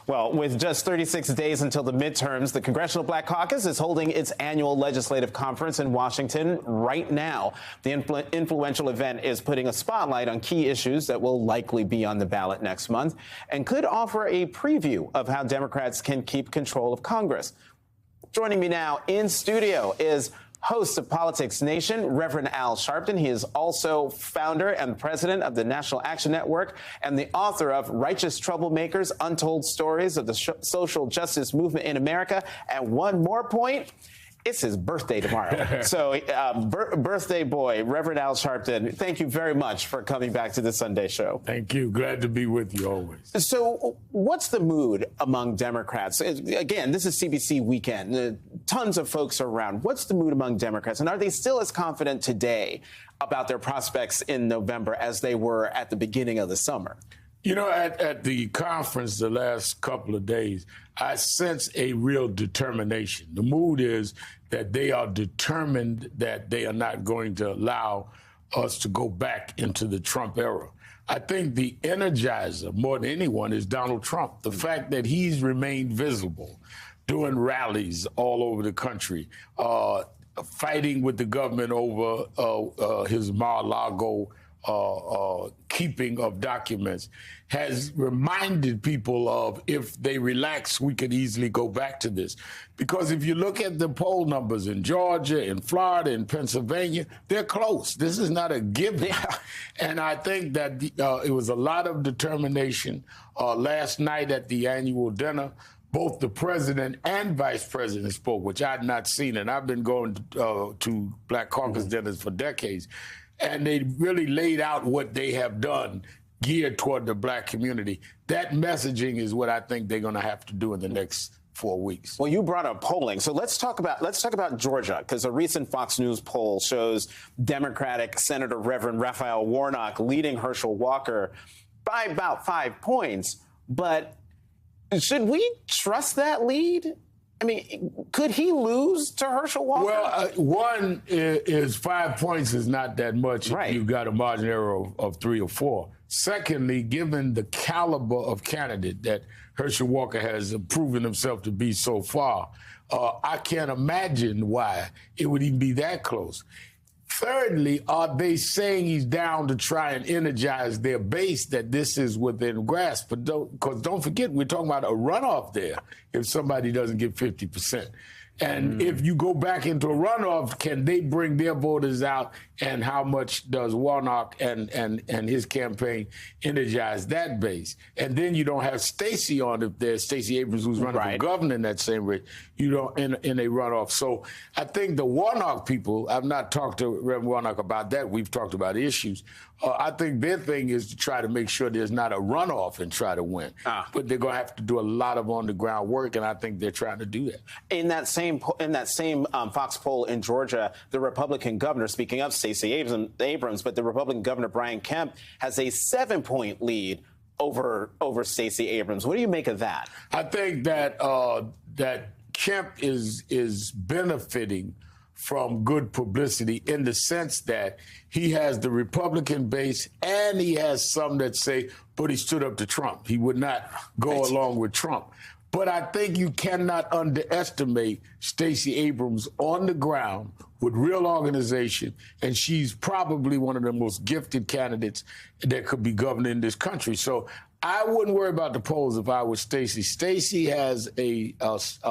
Well, with just 36 days until the midterms, the Congressional Black Caucus is holding its annual legislative conference in Washington right now. The influential event is putting a spotlight on key issues that will likely be on the ballot next month and could offer a preview of how Democrats can keep control of Congress. Joining me now in studio is host of Politics Nation, Reverend Al Sharpton. He is also founder and president of the National Action Network and the author of Righteous Troublemakers, Untold Stories of the Social Justice Movement in America. And one more point, it's his birthday tomorrow. So birthday boy, Reverend Al Sharpton, thank you very much for coming back to the Sunday show. Thank you. Glad to be with you always. So what's the mood among Democrats? Again, this is CBC weekend. Tons of folks are around. What's the mood among Democrats? And are they still as confident today about their prospects in November as they were at the beginning of the summer? You know, at the conference the last couple of days, I sense a real determination. The mood is that they are determined that they are not going to allow us to go back into the Trump era. I think the energizer, more than anyone, is Donald Trump. The fact that he's remained visible, doing rallies all over the country, fighting with the government over his Mar-a-Lago keeping of documents, has reminded people of, if they relax, we could easily go back to this. Because if you look at the poll numbers in Georgia, in Florida, in Pennsylvania, they're close. This is not a given. And I think that it was a lot of determination. Last night at the annual dinner, both the president and vice president spoke, which I had not seen. And I've been going to Black Caucus dinners for decades. And they really laid out what they have done geared toward the black community. That messaging is what I think they're going to have to do in the next 4 weeks. Well, you brought up polling, so let's talk about Georgia, because a recent Fox News poll shows Democratic Senator Reverend Raphael Warnock leading Herschel Walker by about 5 points. But should we trust that lead? I mean, could he lose to Herschel Walker? Well, one is 5 points is not that much if you've got a margin error of 3 or 4. Secondly, given the caliber of candidate that Herschel Walker has proven himself to be so far, I can't imagine why it would even be that close. Thirdly, are they saying he's down to try and energize their base, that this is within grasp? But don't forget, we're talking about a runoff there if somebody doesn't get 50%. And if you go back into a runoff, can they bring their voters out? And how much does Warnock and his campaign energize that base? And then you don't have Stacey on, if there's Stacey Abrams, who's running for governor in that same race, you don't in a runoff. So I think the Warnock people, I've not talked to Reverend Warnock about that. We've talked about issues. I think their thing is to try to make sure there's not a runoff and try to win. But they're going to have to do a lot of on-the-ground work, and I think they're trying to do that. In that same Fox poll in Georgia, the Republican governor, speaking of Stacey Abrams, but the Republican governor, Brian Kemp, has a 7-point lead over Stacey Abrams. What do you make of that? I think that that Kemp is benefiting from good publicity, in the sense that he has the Republican base and he has some that say, but he stood up to Trump. He would not go along with Trump. But I think you cannot underestimate Stacey Abrams on the ground with real organization, and she's probably one of the most gifted candidates that could be governing this country. So I wouldn't worry about the polls if I was Stacey. Stacey has a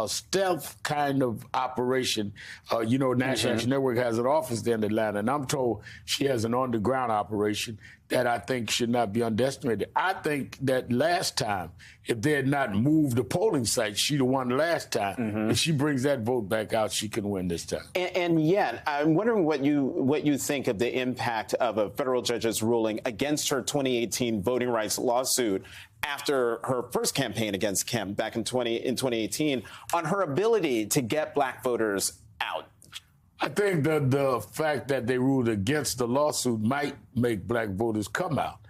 stealth kind of operation. National Action Network has an office there in Atlanta, and I'm told she has an on-the-ground operation that I think should not be underestimated. I think that last time, if they had not moved the polling site, she'd have won last time. If she brings that vote back out, she can win this time. And yet, I'm wondering what you think of the impact of a federal judge's ruling against her 2018 voting rights lawsuit after her first campaign against Kemp back in 2018 on her ability to get black voters out. I think that the fact that they ruled against the lawsuit might make black voters come out,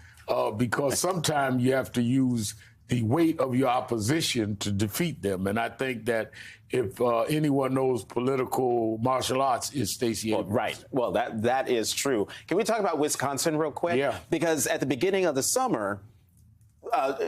because sometimes you have to use the weight of your opposition to defeat them. And I think that if anyone knows political martial arts, it's Stacey Abrams. Right. Well, that is true. Can we talk about Wisconsin real quick? Yeah. Because at the beginning of the summer,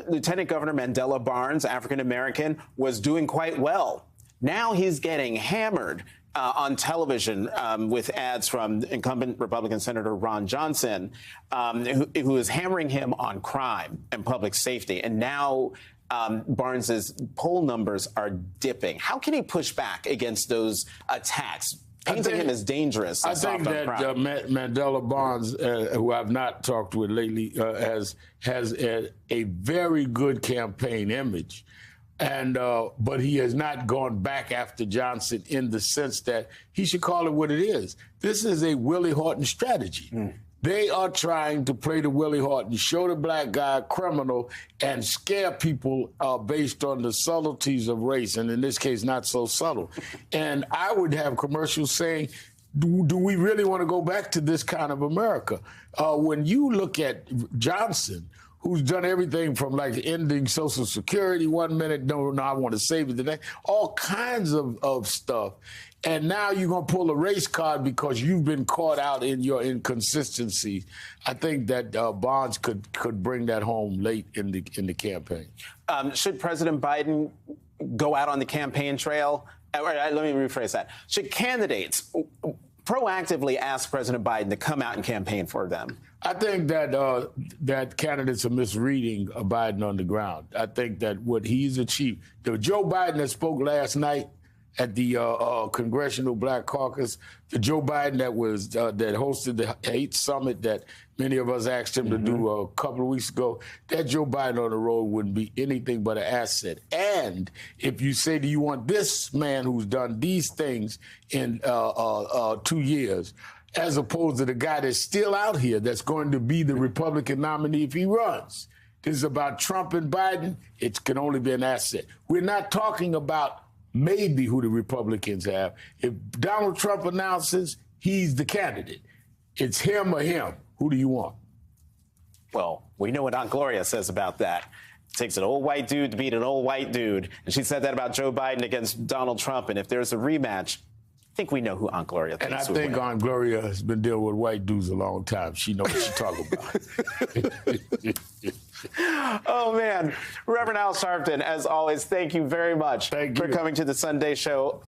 Lieutenant Governor Mandela Barnes, African-American, was doing quite well. Now he's getting hammered on television with ads from incumbent Republican Senator Ron Johnson, who is hammering him on crime and public safety. And now Barnes's poll numbers are dipping. How can he push back against those attacks? Painting him as dangerous. I think that Mandela Barnes, who I've not talked with lately, has a very good campaign image. But he has not gone back after Johnson in the sense that he should call it what it is. This is a Willie Horton strategy. They are trying to play the Willie Horton, show the black guy a criminal, and scare people based on the subtleties of race, and in this case, not so subtle. And I would have commercials saying, do we really want to go back to this kind of America? When you look at Johnson, who's done everything from like ending Social Security 1 minute, no, I want to save it today, all kinds of stuff. And now you're going to pull a race card because you've been caught out in your inconsistency. I think that Barnes could bring that home late in the campaign. Should President Biden go out on the campaign trail? Let me rephrase that. Should candidates proactively ask President Biden to come out and campaign for them? I think that that candidates are misreading Biden on the ground. I think that what he's achieved, the Joe Biden that spoke last night at the Congressional Black Caucus, the Joe Biden that was that hosted the hate summit that many of us asked him to do a couple of weeks ago, that Joe Biden on the road wouldn't be anything but an asset. And if you say, do you want this man who's done these things in 2 years, as opposed to the guy that's still out here that's going to be the Republican nominee if he runs? This is about Trump and Biden. It can only be an asset. We're not talking about maybe who the Republicans have. If Donald Trump announces he's the candidate, it's him or him. Who do you want? Well, we know what Aunt Gloria says about that. It takes an old white dude to beat an old white dude. And she said that about Joe Biden against Donald Trump. And if there's a rematch, I think we know who Aunt Gloria thinks. And I think win. Aunt Gloria has been dealing with white dudes a long time. She knows what she's talking about. Oh, man. Reverend Al Sharpton, as always, thank you very much for coming to the Sunday Show.